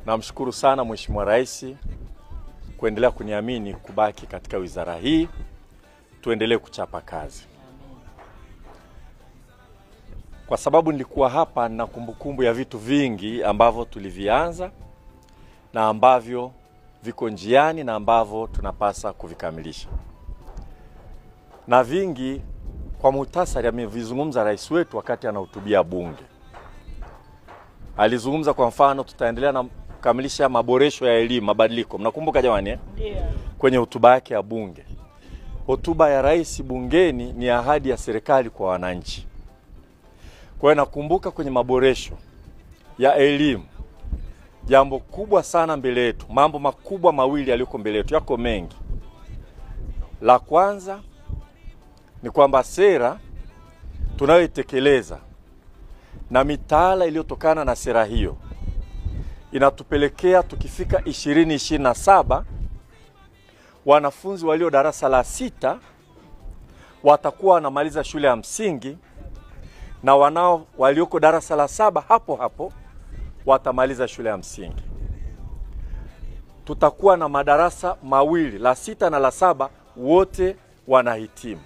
Namshukuru sana Mheshimiwa Rais kuendelea kuniamini kubaki katika wizara hii. Tuendelee kuchapa kazi. Kwa sababu nilikuwa hapa na kumbukumbu ya vitu vingi ambavyo tulivianza na ambavyo viko njiani na ambavyo tunapasa kuvikamilisha. Na vingi kwa muhtasari amevizungumza rais wetu wakati anahutubia bunge. Alizungumza kwa mfano tutaendelea na kukamilisha maboresho ya elimu, mabadiliko. Mnakumbuka jamani eh? Yeah. Kwenye hotuba yake ya bunge. Hotuba ya rais bungeni ni ahadi ya serikali kwa wananchi. Kwa hiyo nakumbuka kwenye maboresho ya elimu, jambo kubwa sana mbele yetu, mambo makubwa mawili yaliyoko mbele yetu, yako mengi. La kwanza ni kwamba sera tunayoitekeleza na mitaala iliyotokana na sera hiyo inatupelekea tukifika 2027 wanafunzi walio darasa la 6 watakuwa wanamaliza shule ya msingi na walioko darasa la 7 hapo hapo watamaliza shule ya msingi. Tutakuwa na madarasa mawili, la 6 na la 7, wote wanahitimu.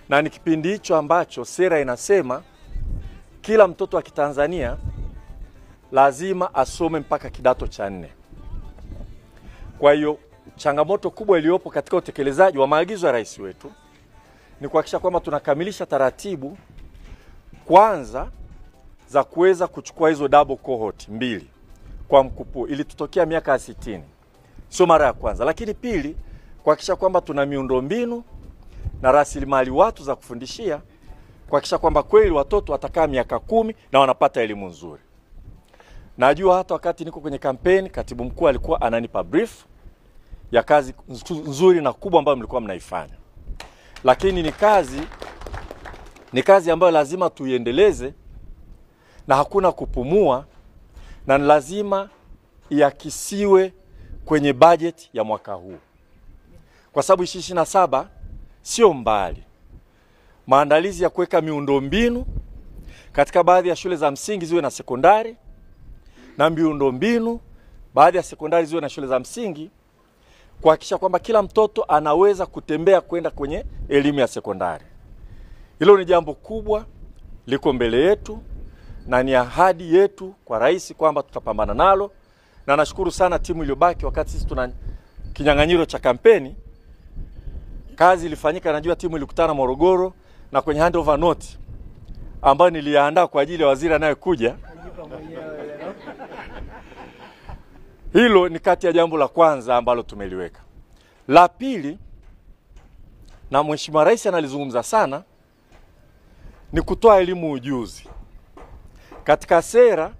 Na ni kipindi hicho ambacho sera inasema kila mtoto wa Kitanzania lazima asome mpaka kidato cha 4. Kwa hiyo changamoto kubwa iliyopo katika utekelezaji wa maagizo ya rais wetu ni kuhakikisha kwamba tunakamilisha taratibu kwanza za kuweza kuchukua hizo double cohort 2 kwa mkupuo ili tutokea miaka 60. Sio mara ya kwanza. Lakini pili, kuhakikisha kwamba tuna miundombinu na rasilimali watu za kufundishia, kuhakikisha kwamba kweli watoto watakaa miaka 10 na wanapata elimu nzuri. Najua hata wakati niko kwenye kampeni katibu mkuu alikuwa ananipa brief ya kazi nzuri na kubwa ambayo mlikuwa mnaifanya. Lakini ni kazi ambayo lazima tuiendeleze na hakuna kupumua, na lazima iakisiwe kwenye budget ya mwaka huu. Kwa sababu 2027 sio mbali. Maandalizi ya kuweka miundombinu katika baadhi ya shule za msingi ziwe na sekondari, na miundombinu baadhi ya sekondari ziwe na shule za msingi, kuhakikisha kwamba kila mtoto anaweza kutembea kwenda kwenye elimu ya sekondari. Hilo ni jambo kubwa liko mbele yetu na ni ahadi yetu kwa rais kwamba tutapambana nalo. Na nashukuru sana timu iliyobaki wakati sisi tuna kinyang'anyiro cha kampeni. Kazi ilifanyika, najua timu ilikutana Morogoro na kwenye handover note ambayo niliandaa kwa ajili ya waziri anayekuja. Hilo ni kati ya jambo la kwanza ambalo tumeliweka. La pili, na Mheshimiwa Rais analizungumza sana, ni kutoa elimu ujuzi. Katika sera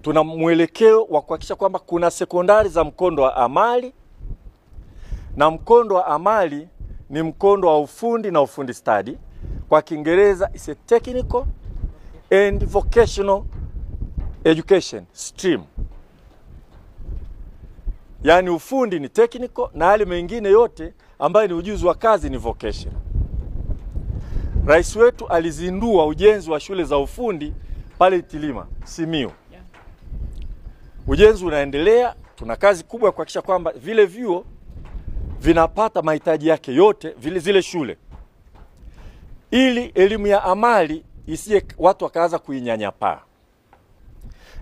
tuna mwelekeo wa kuhakikisha kwamba kuna sekondari za mkondo wa amali, na mkondo wa amali ni mkondo wa ufundi na ufundi stadi. Kwa Kiingereza is a technical and vocational education stream. Yani ufundi ni technical na yale mengine yote ambayo ni ujuzi wa kazi ni vocation. Rais wetu alizindua ujenzi wa shule za ufundi pale Itilima, Simiyu. Ujenzi unaendelea, tuna kazi kubwa ya kuhakikisha kwamba vile vyuo vinapata mahitaji yake yote zile shule. Ili elimu ya amali isije watu wakaanza kuinyanyapaa.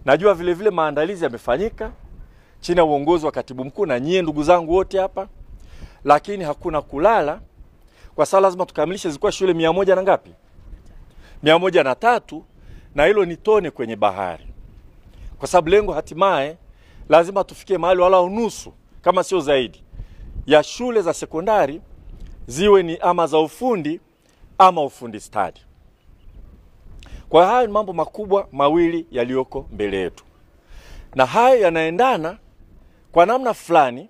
Najua vile maandalizi yamefanyika chini ya uongozi wa katibu mkuu na nyie ndugu zangu wote hapa, lakini hakuna kulala kwa sababu lazima tukamilishe zilikuwa shule 100 na ngapi? 103, na hilo ni tone kwenye bahari. Kwa sababu lengo hatimaye lazima tufikie mahali wala unusu kama sio zaidi ya shule za sekondari ziwe ni ama za ufundi ama ufundi stadi. Kwa hayo ni mambo makubwa mawili yaliyoko mbele yetu. Na hayo yanaendana kwa namna fulani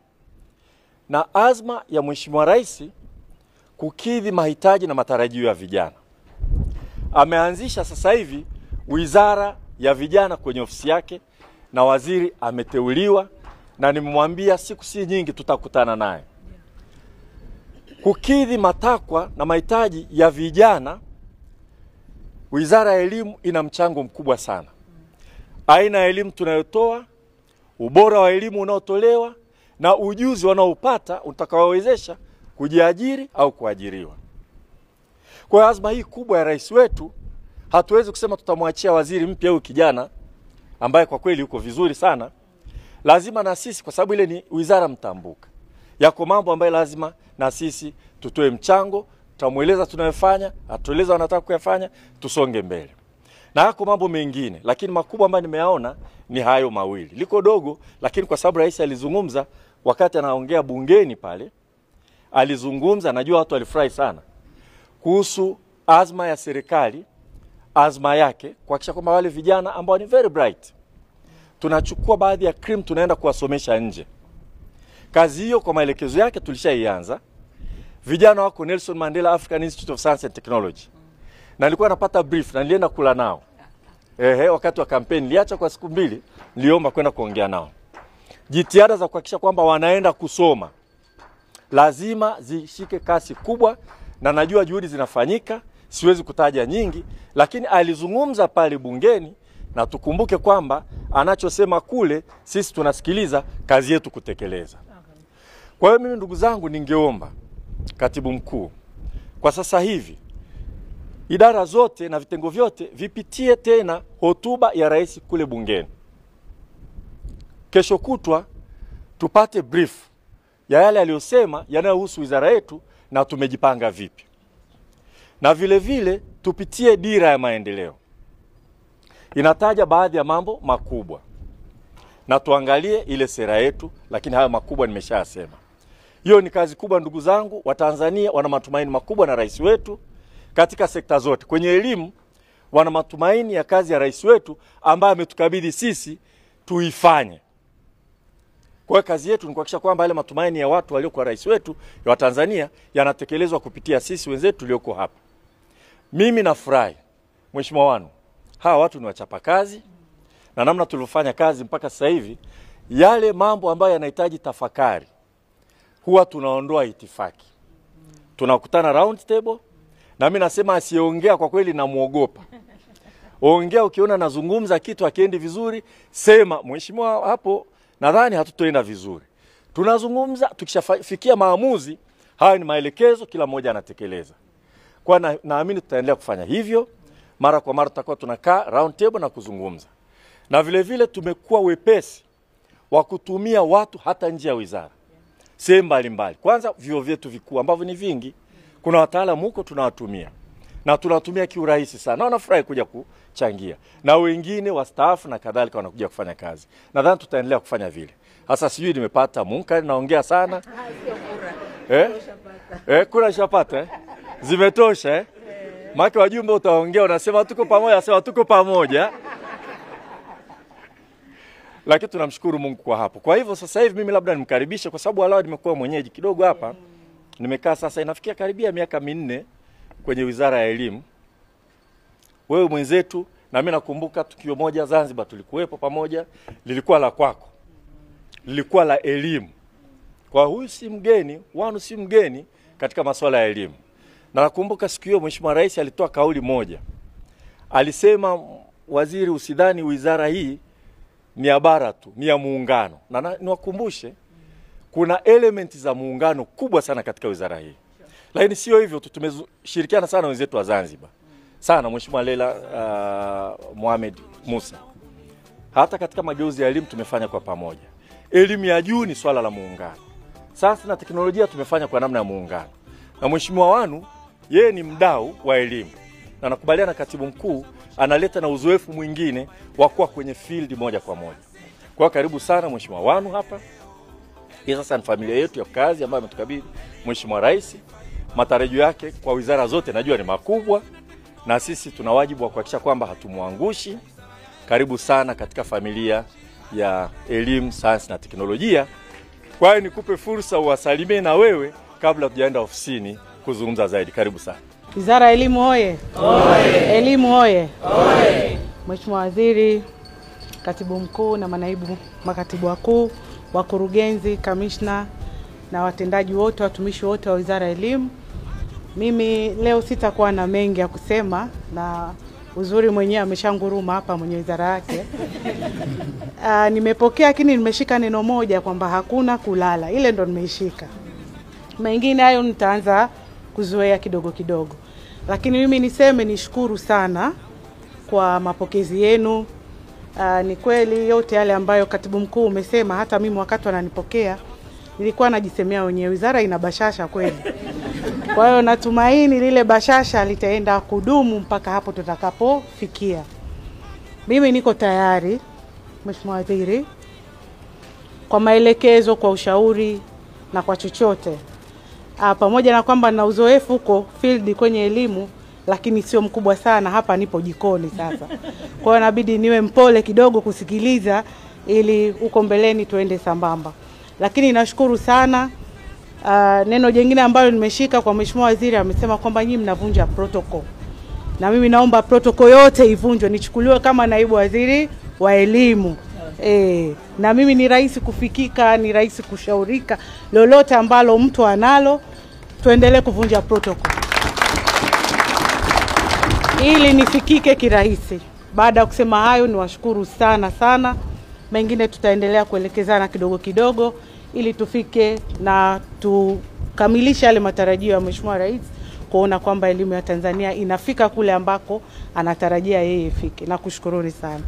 na azma ya Mheshimiwa Rais kukidhi mahitaji na matarajio ya vijana. Ameanzisha sasa hivi wizara ya vijana kwenye ofisi yake na waziri ameteuliwa, na nimemwambia siku si nyingi tutakutana naye. Kukidhi matakwa na mahitaji ya vijana, Wizara ya Elimu ina mchango mkubwa sana. aina ya elimu tunayotoa, ubora wa elimu unaotolewa na ujuzi wanaopata utakaowezesha kujiajiri au kuajiriwa. Kwa azma hii kubwa ya rais wetu, hatuwezi kusema tutamwachia waziri mpya huyu kijana ambaye kwa kweli yuko vizuri sana. Lazima na sisi, kwa sababu ile ni wizara mtambuka, yako mambo ambayo lazima na sisi tutoe mchango, tutamueleza tunayofanya, atueleza wanataka kuyafanya, tusonge mbele. Na yako mambo mengine, lakini makubwa ambayo nimeyaona ni hayo mawili. Liko dogo, lakini kwa sababu rais alizungumza wakati anaongea bungeni pale, alizungumza, najua watu walifurahi sana, kuhusu azma ya serikali, azma yake kuhakikisha kwamba wale vijana ambao ni very bright, tunachukua baadhi ya cream tunaenda kuwasomesha nje. Kazi hiyo kwa maelekezo yake tulishaianza. Vijana wako Nelson Mandela African Institute of Science and Technology. Na nilikuwa napata brief na nilienda kula nao. Wakati wa kampeni niliacha kwa siku 2, niliomba kwenda kuongea nao. Jitihada za kuhakikisha kwamba wanaenda kusoma lazima zishike kasi kubwa, na najua juhudi zinafanyika, siwezi kutaja nyingi, lakini alizungumza pale bungeni, na tukumbuke kwamba anachosema kule sisi tunasikiliza, kazi yetu kutekeleza. Kwa hiyo mimi ndugu zangu, ningeomba katibu mkuu, kwa sasa hivi idara zote na vitengo vyote vipitie tena hotuba ya rais kule bungeni. Kesho kutwa tupate brief ya yale aliyosema yanayohusu wizara yetu na tumejipanga vipi. Na vile vile tupitie dira ya maendeleo. Inataja baadhi ya mambo makubwa. Na tuangalie ile sera yetu, lakini hayo makubwa nimeshasema. Hiyo ni kazi kubwa ndugu zangu. Watanzania wana matumaini makubwa na rais wetu katika sekta zote. Kwenye elimu wana matumaini ya kazi ya rais wetu ambaye ametukabidhi sisi tuifanye. Kwa kazi yetu ni kuhakikisha kwamba yale matumaini ya watu walio kwa rais wetu ya Watanzania yanatekelezwa kupitia sisi wenzetu tulioko hapa. Mimi nafurahi Mheshimiwa Wanu, hawa watu ni wachapa kazi, na namna tulivyofanya kazi mpaka sasa hivi, yale mambo ambayo yanahitaji tafakari huwa tunaondoa itifaki. Tunakutana round table, na mimi nasema asiongea kwa kweli na muogopa. Ongea ukiona nazungumza kitu akiendi vizuri, sema mheshimiwa hapo nadhani hatutoenda vizuri. Tunazungumza, tukishafikia maamuzi, haya ni maelekezo, kila mmoja anatekeleza. Kwa naamini tutaendelea kufanya hivyo. Mara kwa mara tutakuwa tunakaa round table na kuzungumza. Na vile vile tumekuwa wepesi wa kutumia watu hata nje ya wizara, sehemu mbalimbali. Kwanza vyuo vyetu vikuu ambavyo ni vingi, kuna wataalamu huko tunawatumia. Na tunatumia kiurahisi sana. Na wanafurahi kuja kuchangia. Na wengine wastaafu na kadhalika wanakuja kufanya kazi. Nadhani tutaendelea kufanya vile. Sasa sijui nimepata munkari naongea sana. Kuna shapata zimetosha Maki wajumbe utaongea unasema tuko pamoja, sema tuko pamoja. Lakini tunamshukuru Mungu kwa hapo. Kwa hivyo sasa hivi mimi labda nimkaribishe, kwa sababu alao nimekuwa mwenyeji kidogo hapa. Nimekaa sasa inafikia karibia miaka 4 kwenye wizara ya elimu. Wewe mwenzetu, na mimi nakumbuka tukio moja Zanzibar tulikuwepo pamoja, lilikuwa la kwako. Lilikuwa la elimu. Kwa huyu si mgeni, Wanu si mgeni katika masuala ya elimu. Na nakumbuka siku hiyo Mheshimiwa Rais alitoa kauli moja. Alisema, waziri, usidhani wizara hii ni ya bara tu, ni ya muungano. Na niwakumbushe kuna elementi za muungano kubwa sana katika wizara hii. Lakini sio hivyo tu, tumeshirikiana sana wenzetu wa Zanzibar. Sana Mheshimiwa Leila Mohamed Musa. Hata katika mageuzi ya elimu tumefanya kwa pamoja. Elimu ya juu ni swala la muungano. Sasa na teknolojia tumefanya kwa namna ya muungano. Na Mheshimiwa Wanu yeye ni mdau wa elimu. Na nakubaliana na katibu mkuu analeta na uzoefu mwingine wa kuwa kwenye field moja kwa moja. Kwa karibu sana Mheshimiwa Wanu hapa. Hii sasa ni familia yetu ya kazi ambayo ametukabidhi Mheshimiwa Rais. Matarajio yake kwa wizara zote najua ni makubwa, na sisi tuna wajibu wa kuhakikisha kwamba hatumuangushi. Karibu sana katika familia ya elimu, sayansi na teknolojia. Kwa hiyo nikupe fursa uwasalimie na wewe kabla tujaenda ofisini kuzungumza zaidi. Karibu sana. Wizara ya Elimu hoye. Hoye. Elimu hoye. Hoye. Mheshimiwa Waziri, Katibu Mkuu na manaibu makatibu wakuu, wakurugenzi, kamishna na watendaji wote, watumishi wote wa Wizara ya Elimu. Mimi leo sitakuwa na mengi ya kusema, na uzuri mwenyewe ameshanguruma hapa mwenye wizara yake. Nimepokea, lakini nimeshika neno moja kwamba hakuna kulala. Ile ndo nimeishika. Mengine hayo nitaanza kuzoea kidogo kidogo. Lakini mimi niseme nishukuru sana kwa mapokezi yenu. Ni kweli yote yale ambayo katibu mkuu umesema, hata mimi wakati wananipokea nilikuwa najisemea wenyewe, wizara ina bashasha kweli. Kwa hiyo natumaini lile bashasha litaenda kudumu mpaka hapo tutakapofikia. Mimi niko tayari, Mheshimiwa Waziri, kwa maelekezo, kwa ushauri na kwa chochote. Pamoja na kwamba na uzoefu huko field kwenye elimu, lakini sio mkubwa sana. Hapa nipo jikoni sasa. Kwa hiyo inabidi niwe mpole kidogo kusikiliza ili uko mbeleni tuende sambamba. Lakini nashukuru sana. Neno jingine ambalo nimeshika kwa Mheshimiwa Waziri, amesema kwamba nyinyi mnavunja protocol. Na mimi naomba protocol yote ivunjwe, nichukuliwe kama naibu waziri wa elimu. Na mimi ni rahisi kufikika, ni rahisi kushaurika. Lolote ambalo mtu analo, tuendelee kuvunja protocol ili nifikike kirahisi. Baada ya kusema hayo, niwashukuru sana sana. Mengine tutaendelea kuelekezana kidogo kidogo ili tufike na tukamilisha yale matarajio ya Mheshimiwa Rais, kuona kwamba elimu ya Tanzania inafika kule ambako anatarajia yeye ifike. Nakushukuruni sana.